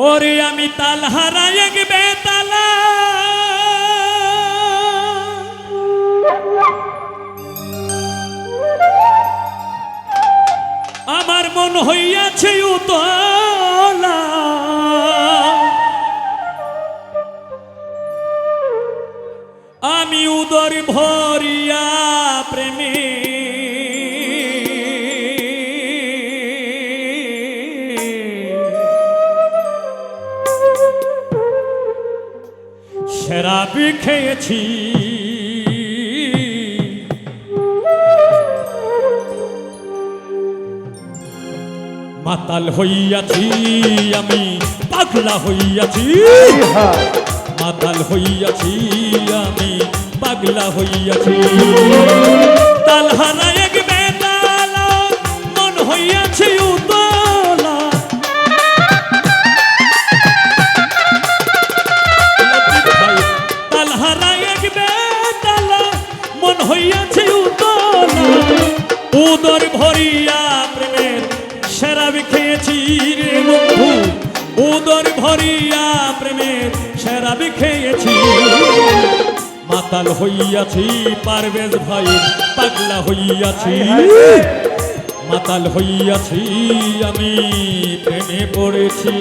ওরে আমি তাল হারাই এক বেতালা, আমার মন হইয়াছে উতলা, আমি উদর ভরিয়া প্রেমে শরাবি খেয়েছি। মাতাল হইয়াছি আমি, পাগলা হইয়াছি, মাতাল হইয়াছি আমি, পাগলা হইয়াছি। তাল হারা এক বেতালা, মন হইয়াছে উতলা, তাল হারা এক বেতালা, মন হইয়াছে উতলা, উদর ভরিয়া প্রেমের শরাবি খেয়েছি রে বন্ধু, উদর ভরিয়া প্রেমের শরাবি খেয়েছি। মাতাল হইয়াছি পারভেজ ভাই, পাগলা হইয়াছি, মাতাল হইয়াছি আমি, প্রেমে পড়েছি।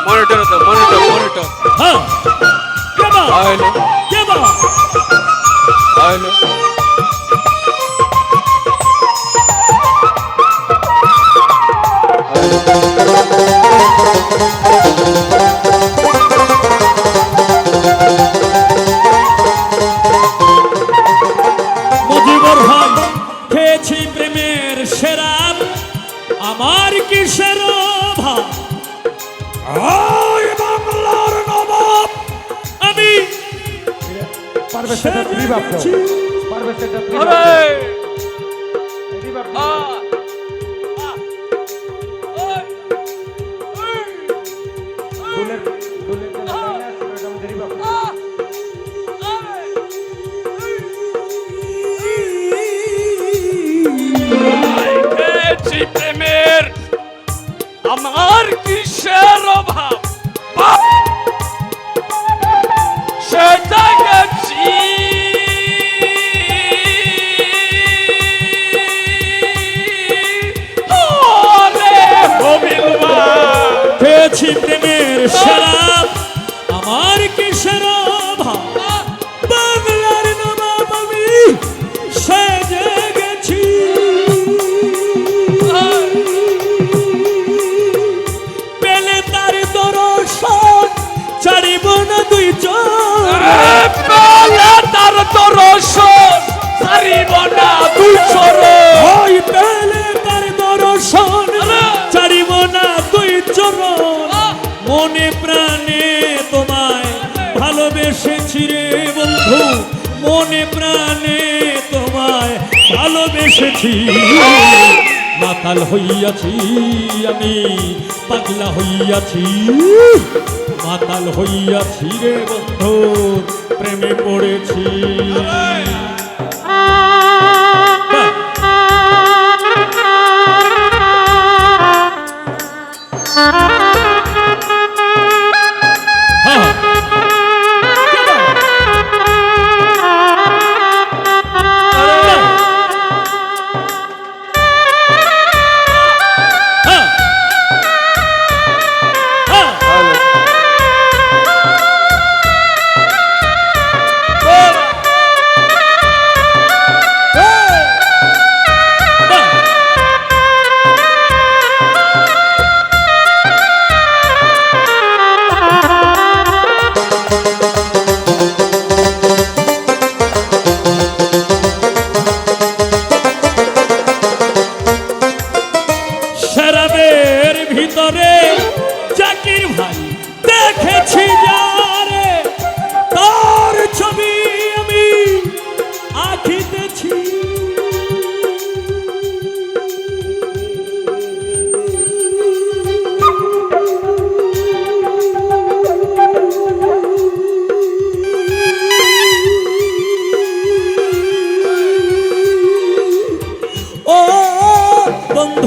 মনিটর তো মনিটর মনিটর হ্যাঁ কেবা আইলো কেবা আইলো মুজিবর ভাই খেয়েছি প্রেমের শরাব, আমার কিসের অভাব, ওই বাংলার নবাব আমি সেজেছি। আরে প্রেমের আমার কিসের অভাব, সেটা গেছি খেয়েছি প্রেমের শরাব, আমার কিসের অভাব, বাংলার নবাব আমি সেজে গেছি। পেলে তার দর্শন ছাড়িব না দুই চোখ, পেলে তার দর্শন ছাড়িব না দুই চোখ, ওই পেলে তার দর্শন ছাড়িব না দুই চরণ। মনে প্রাণে তোমায় ভালোবেসেছি রে বন্ধু, মনে প্রাণে তোমায় ভালোবেসেছি। মাতাল হইয়াছি আমি, পাগলা হইয়াছি, মাতাল হইয়াছি রে বন্ধু, প্রেমে পড়েছি।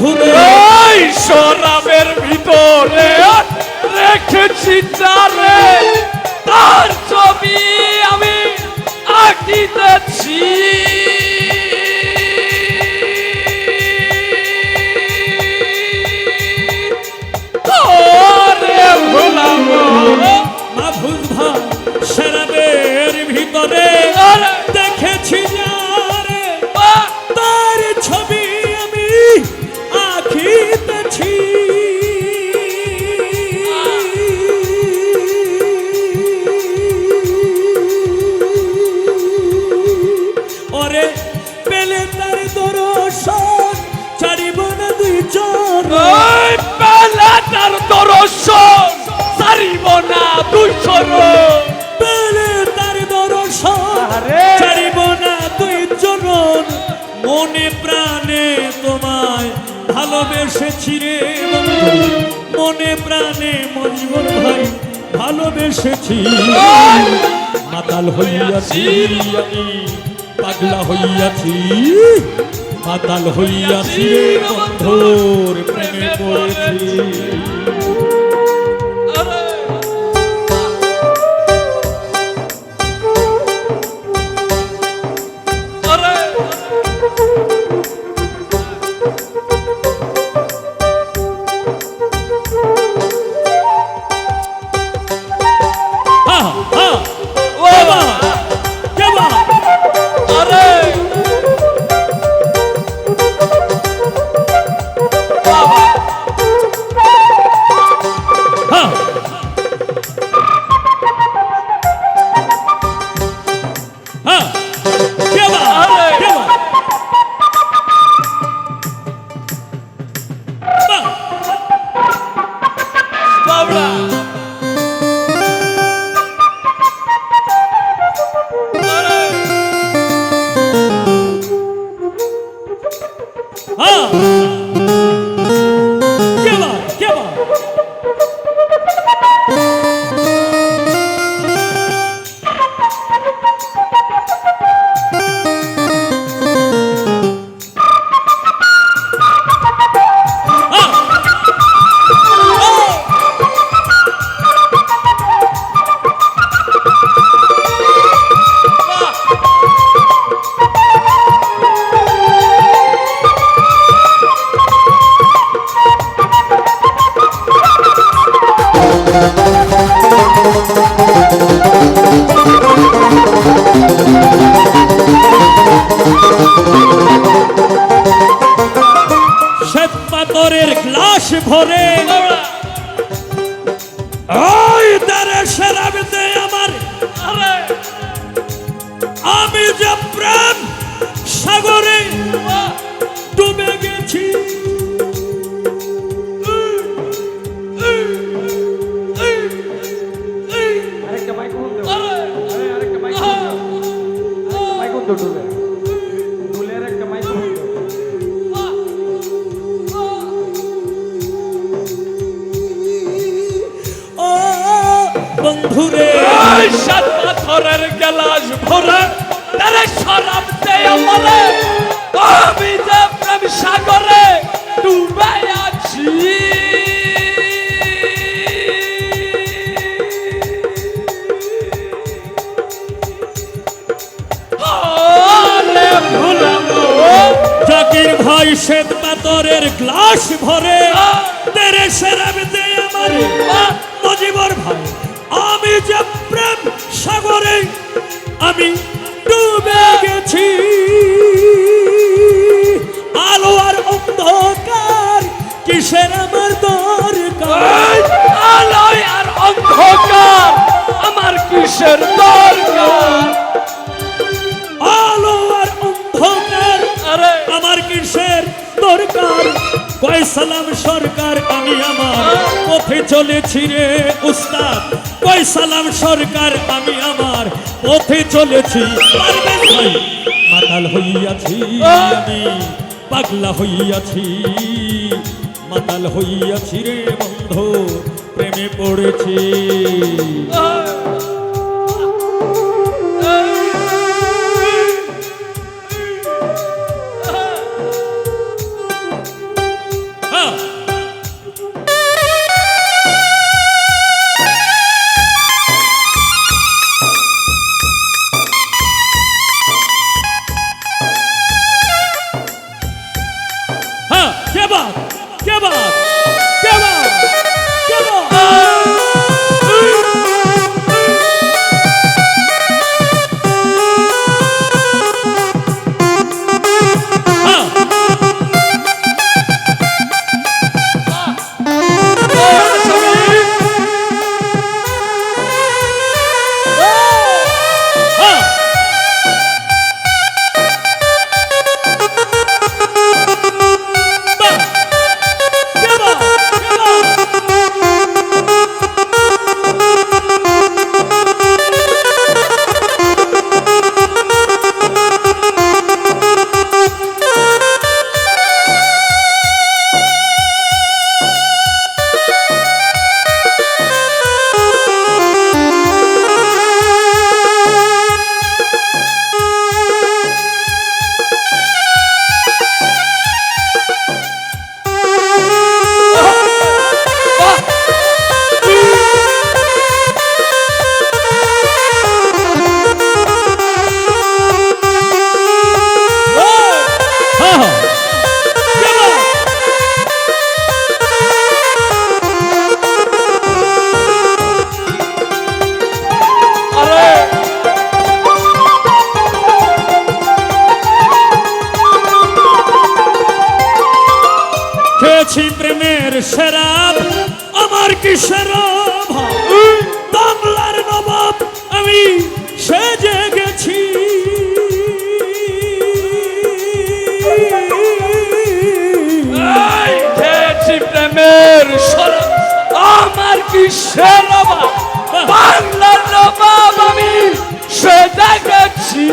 বন্ধুরে এই শরাবের ভিতরে রেখেছি চারে তার ছবি আমি আঁকিতেছি তোরে ভুলাবো মাহফুজ ভাই শরাবের ভিতরে দেখেছি যারে তার ছবি আমি আঁকিতেছি ওরে পেলে তার দর্শন ছাড়িব না দুই চরণ ওই বেলাটার দর্শন সারিব না দুই চরণ পেলে তার দর্শন আরে! ছাড়িব না দুই চরণ মনে প্রাণে তোমায় ভালোবেসেছি রে বন্ধু মনে প্রাণে মজিবর ভাই ভালোবেসেছি মাতাল হইয়াছি আমি পাগলা হইয়াছি মাতাল হইয়াছি রে বন্ধুর প্রেমে পড়েছি হ্যাঁ হ্যাঁ কেবা হ্যাঁ হ্যাঁ কেবা কেবা বাবরা হ্যাঁ কেবা কেবা শ্বেত পাথরের গ্লাস ভরে ওই তারে শরাবতে আমার আমি যে প্রেম সাগরে ডুবে গেছি আরেকটা মাইক বন্ধ আরেকটা মাইক মাইক বন্ধ ডুলে ডুলের একটা মাইক বন্ধ ও বন্ধুরে ওই সাত পাথরের গেলাস ভরে তারে শরাব দেয় আমারে আমি যে প্রেম সাগরে ডুবে আছি ওরে ভুলাবো জাকির ভাই শ্বেত পাথরের গ্লাস ভরে তেরে শরাব দে আমার মজিবর ভাই আমি যে প্রেম সাগরে আমি ডুবে গেছি আলো আর অন্ধকার কিসের আমার দরকার আলোয় আর অন্ধকার আমার কিসের দরকার আলো আর অন্ধকার আরে আমার কিসের দরকার কয় সালাম সরকার আমি আমার পথে চলেছি রে উস্তাদ কয় সালাম সরকার আমি আমার পথে চলেছি পারবেন ভাই মাতাল হইয়াছি আমি পাগলা হইয়াছি মাতাল হইয়াছি রে বন্ধু প্রেমে পড়েছি খেয়েছি প্রেমের শরাব আমার কিসের অভাব বাংলার নবাব আমি সেজে গেছি এই খেয়েছি প্রেমের শরাব আমার কিসের অভাব বাংলার নবাব আমি সেজে গেছি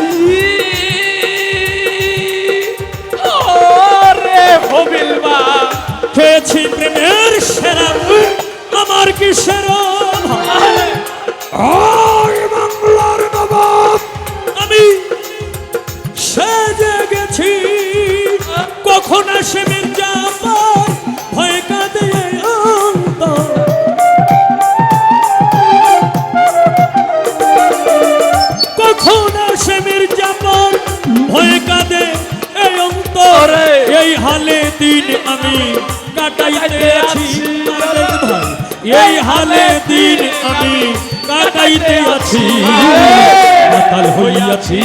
ওরে হবিলবা খেয়েছি প্রেমের শরাব আমার কিসের অভাব ওই বাংলার নবাব আমি সেজে গেছি কখন আসে মির্জাফর ভয় কাঁদে অন্তর কখন আসে মির্জাফর ভয় কাঁদে এই অন্তর এই হালে দিন আমি কাটাইতে আছি ভাই এই হালে দিন আমি কাটাইতে আছি মাতাল হইয়াছি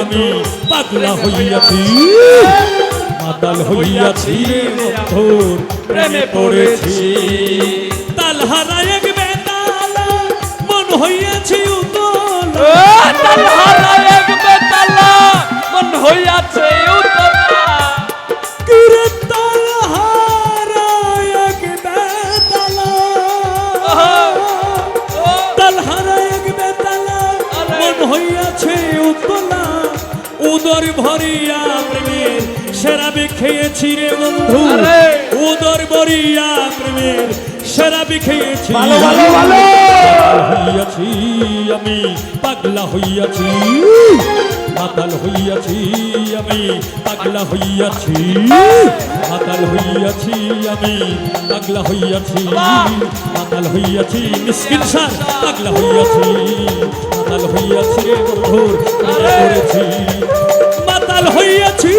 আমি পাগলা হইয়াছি মাতাল হইয়াছি বন্ধুর প্রেমে পড়েছি তাল হারায় এক বেতালা মন হইয়াছি উতল তালহারা এক বেতালা মন হইয়াছে উতলা কিরে তাল হারায় এক বেতালা তাল হারায় এক বেতালা মন হইয়াছে উতলা উদর ভরিয়া প্রেমের শরাবি খেয়েছি রে বন্ধু আরে! উদর ভরিয়া প্রেমের শরাবি খেয়েছি ভালো ভালো ভালো হইয়াছি আমি পাগলা হইয়াছি মাতাল হইয়াছি আমি পাগলা হইয়াছি মাতাল হইয়াছি আমি পাগলা হইয়াছি মাতাল হইয়াছি মিসকিন সার পাগলা হইয়াছি মাতাল হইয়াছি রে বন্ধুর প্রেমে পড়েছি মাতাল হইয়াছি